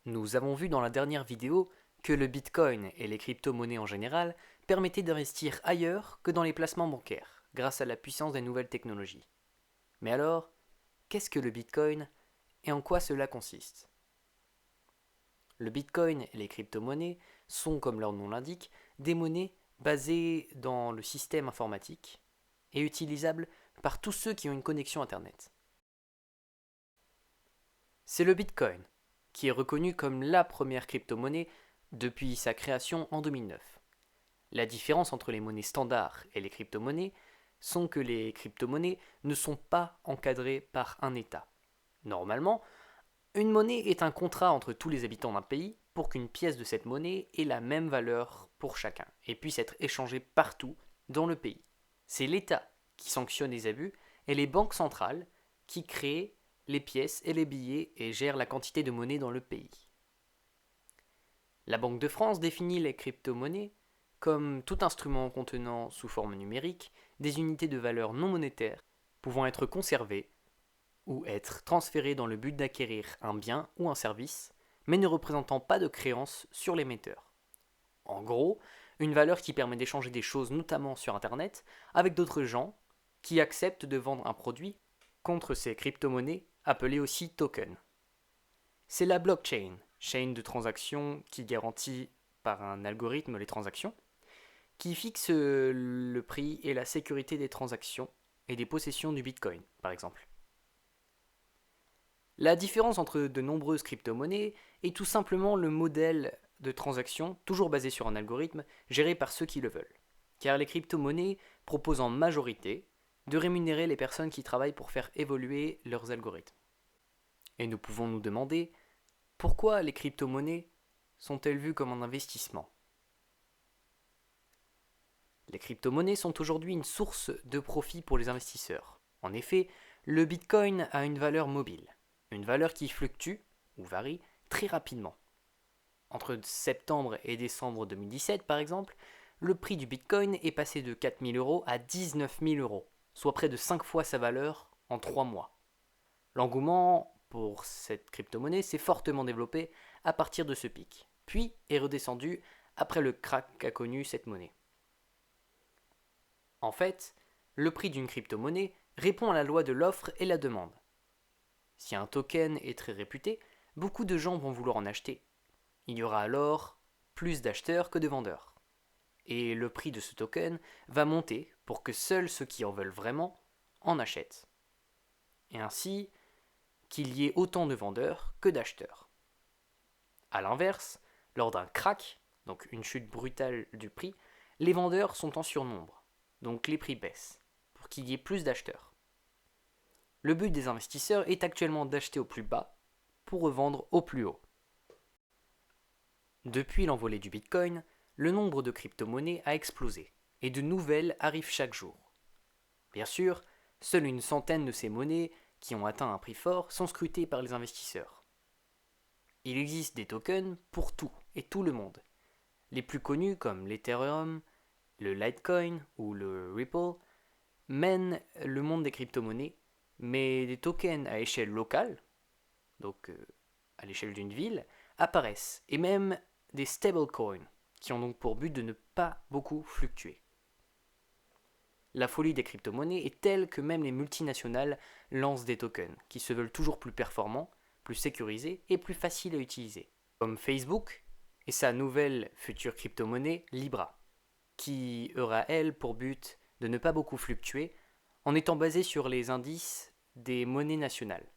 Nous avons vu dans la dernière vidéo que le Bitcoin et les crypto-monnaies en général permettaient d'investir ailleurs que dans les placements bancaires, grâce à la puissance des nouvelles technologies. Mais alors, qu'est-ce que le Bitcoin et en quoi cela consiste? Le Bitcoin et les crypto-monnaies sont, comme leur nom l'indique, des monnaies basées dans le système informatique et utilisables par tous ceux qui ont une connexion Internet. C'est le Bitcoin qui est reconnu comme la première crypto-monnaie depuis sa création en 2009. La différence entre les monnaies standards et les crypto-monnaies sont que les crypto-monnaies ne sont pas encadrées par un État. Normalement, une monnaie est un contrat entre tous les habitants d'un pays pour qu'une pièce de cette monnaie ait la même valeur pour chacun et puisse être échangée partout dans le pays. C'est l'État qui sanctionne les abus et les banques centrales qui créent les pièces et les billets et gèrent la quantité de monnaie dans le pays. La Banque de France définit les crypto-monnaies comme tout instrument contenant sous forme numérique des unités de valeur non monétaires pouvant être conservées ou être transférées dans le but d'acquérir un bien ou un service, mais ne représentant pas de créance sur l'émetteur. En gros, une valeur qui permet d'échanger des choses notamment sur Internet avec d'autres gens qui acceptent de vendre un produit contre ces crypto-monnaies appelées aussi tokens. C'est la blockchain, chaîne de transactions qui garantit par un algorithme les transactions, qui fixe le prix et la sécurité des transactions et des possessions du Bitcoin, par exemple. La différence entre de nombreuses crypto-monnaies est tout simplement le modèle de transaction, toujours basé sur un algorithme, géré par ceux qui le veulent. Car les crypto-monnaies proposent en majorité de rémunérer les personnes qui travaillent pour faire évoluer leurs algorithmes. Et nous pouvons nous demander pourquoi les crypto-monnaies sont-elles vues comme un investissement? Les crypto-monnaies sont aujourd'hui une source de profit pour les investisseurs. En effet, le Bitcoin a une valeur mobile, une valeur qui fluctue ou varie très rapidement. Entre septembre et décembre 2017, par exemple, le prix du Bitcoin est passé de 4 000 euros à 19 000 euros, soit près de 5 fois sa valeur en 3 mois. L'engouement pour cette crypto-monnaie s'est fortement développé à partir de ce pic, puis est redescendu après le krach qu'a connu cette monnaie. En fait, le prix d'une crypto-monnaie répond à la loi de l'offre et la demande. Si un token est très réputé, beaucoup de gens vont vouloir en acheter. Il y aura alors plus d'acheteurs que de vendeurs. Et le prix de ce token va monter pour que seuls ceux qui en veulent vraiment en achètent. Et ainsi, qu'il y ait autant de vendeurs que d'acheteurs. A l'inverse, lors d'un krach, donc une chute brutale du prix, les vendeurs sont en surnombre, donc les prix baissent, pour qu'il y ait plus d'acheteurs. Le but des investisseurs est actuellement d'acheter au plus bas pour revendre au plus haut. Depuis l'envolée du Bitcoin, le nombre de crypto-monnaies a explosé et de nouvelles arrivent chaque jour. Bien sûr, seule une centaine de ces monnaies qui ont atteint un prix fort sont scrutées par les investisseurs. Il existe des tokens pour tout et tout le monde. Les plus connus comme l'Ethereum, le Litecoin ou le Ripple mènent le monde des crypto-monnaies, mais des tokens à échelle locale, donc à l'échelle d'une ville, apparaissent, et même des stablecoins, qui ont donc pour but de ne pas beaucoup fluctuer. La folie des crypto-monnaies est telle que même les multinationales lancent des tokens, qui se veulent toujours plus performants, plus sécurisés et plus faciles à utiliser, comme Facebook et sa nouvelle future crypto-monnaie Libra, qui aura elle pour but de ne pas beaucoup fluctuer en étant basée sur les indices des monnaies nationales.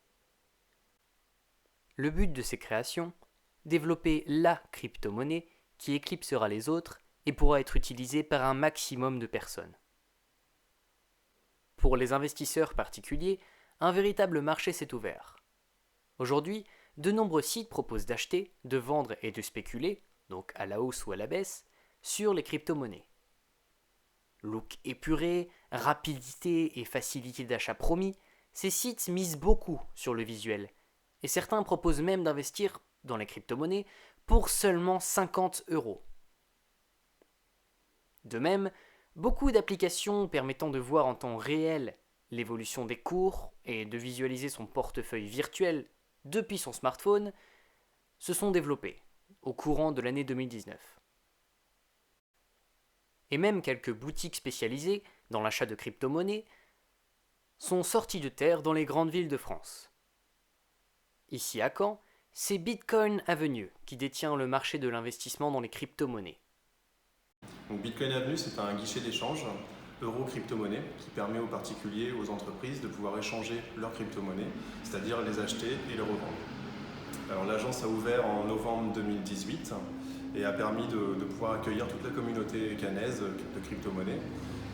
Le but de ces créations, développer la crypto-monnaie qui éclipsera les autres et pourra être utilisée par un maximum de personnes. Pour les investisseurs particuliers, un véritable marché s'est ouvert. Aujourd'hui, de nombreux sites proposent d'acheter, de vendre et de spéculer, donc à la hausse ou à la baisse, sur les crypto-monnaies. Look épuré, rapidité et facilité d'achat promis, ces sites misent beaucoup sur le visuel, et certains proposent même d'investir dans les crypto-monnaies pour seulement 50 euros. De même, beaucoup d'applications permettant de voir en temps réel l'évolution des cours et de visualiser son portefeuille virtuel depuis son smartphone se sont développées au courant de l'année 2019. Et même quelques boutiques spécialisées dans l'achat de crypto-monnaies sont sorties de terre dans les grandes villes de France. Ici à Caen, c'est Bitcoin Avenue qui détient le marché de l'investissement dans les crypto-monnaies. Donc Bitcoin Avenue, c'est un guichet d'échange euro-crypto-monnaie qui permet aux particuliers, aux entreprises de pouvoir échanger leurs crypto-monnaies, c'est-à-dire les acheter et les revendre. Alors l'agence a ouvert en novembre 2018 et a permis de pouvoir accueillir toute la communauté canaise de crypto-monnaies.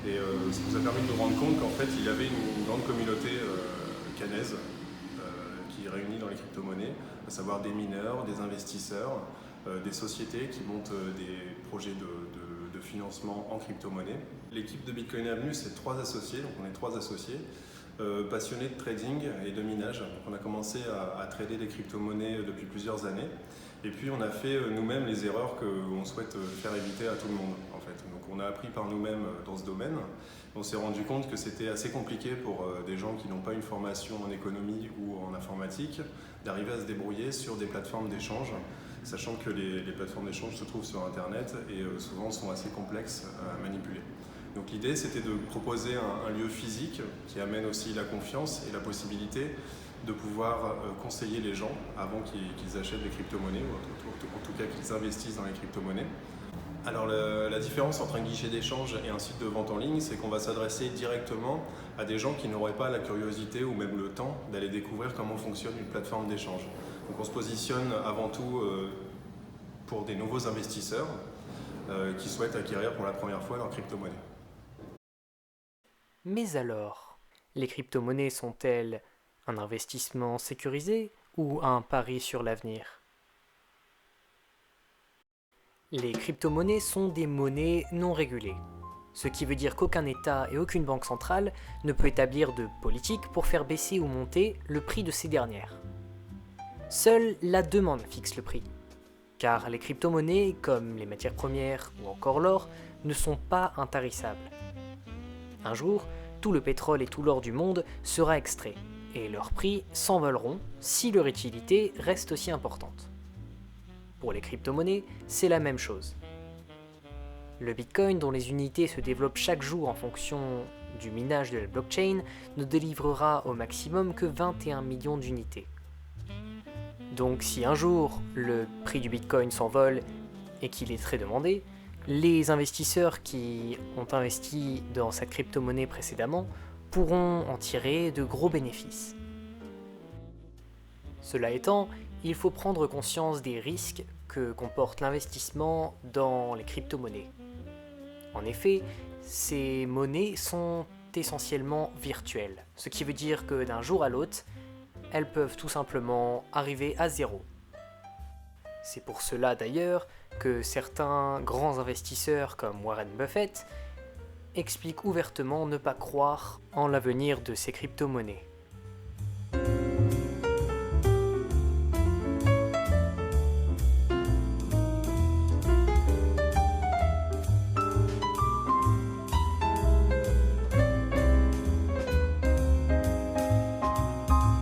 Et ça nous a permis de nous rendre compte qu'en fait il y avait une grande communauté canaise qui est réunie dans les crypto-monnaies, à savoir des mineurs, des investisseurs, des sociétés qui montent des projets de financement en crypto-monnaie. L'équipe de Bitcoin Avenue, c'est 3 associés, donc on est 3 associés, passionnés de trading et de minage. Donc on a commencé à trader des crypto-monnaies depuis plusieurs années. Et puis on a fait nous-mêmes les erreurs qu'on souhaite faire éviter à tout le monde, en fait. Donc on a appris par nous-mêmes dans ce domaine. On s'est rendu compte que c'était assez compliqué pour des gens qui n'ont pas une formation en économie ou en informatique d'arriver à se débrouiller sur des plateformes d'échange, sachant que les plateformes d'échange se trouvent sur Internet et souvent sont assez complexes à manipuler. Donc l'idée, c'était de proposer un lieu physique qui amène aussi la confiance et la possibilité de pouvoir conseiller les gens avant qu'ils achètent des crypto-monnaies, ou en tout cas qu'ils investissent dans les crypto-monnaies. Alors la différence entre un guichet d'échange et un site de vente en ligne, c'est qu'on va s'adresser directement à des gens qui n'auraient pas la curiosité ou même le temps d'aller découvrir comment fonctionne une plateforme d'échange. Donc on se positionne avant tout pour des nouveaux investisseurs qui souhaitent acquérir pour la première fois leur crypto-monnaie. Mais alors, les crypto-monnaies sont-elles un investissement sécurisé ou un pari sur l'avenir ? Les crypto-monnaies sont des monnaies non régulées, ce qui veut dire qu'aucun État et aucune banque centrale ne peut établir de politique pour faire baisser ou monter le prix de ces dernières. Seule la demande fixe le prix, car les crypto-monnaies, comme les matières premières ou encore l'or, ne sont pas intarissables. Un jour, tout le pétrole et tout l'or du monde sera extrait, et leurs prix s'envoleront si leur utilité reste aussi importante. Pour les crypto-monnaies, c'est la même chose. Le Bitcoin, dont les unités se développent chaque jour en fonction du minage de la blockchain, ne délivrera au maximum que 21 millions d'unités. Donc si un jour le prix du Bitcoin s'envole et qu'il est très demandé, les investisseurs qui ont investi dans cette crypto-monnaie précédemment pourront en tirer de gros bénéfices. Cela étant, il faut prendre conscience des risques que comporte l'investissement dans les crypto-monnaies. En effet, ces monnaies sont essentiellement virtuelles, ce qui veut dire que d'un jour à l'autre, elles peuvent tout simplement arriver à zéro. C'est pour cela d'ailleurs que certains grands investisseurs comme Warren Buffett expliquent ouvertement ne pas croire en l'avenir de ces crypto-monnaies.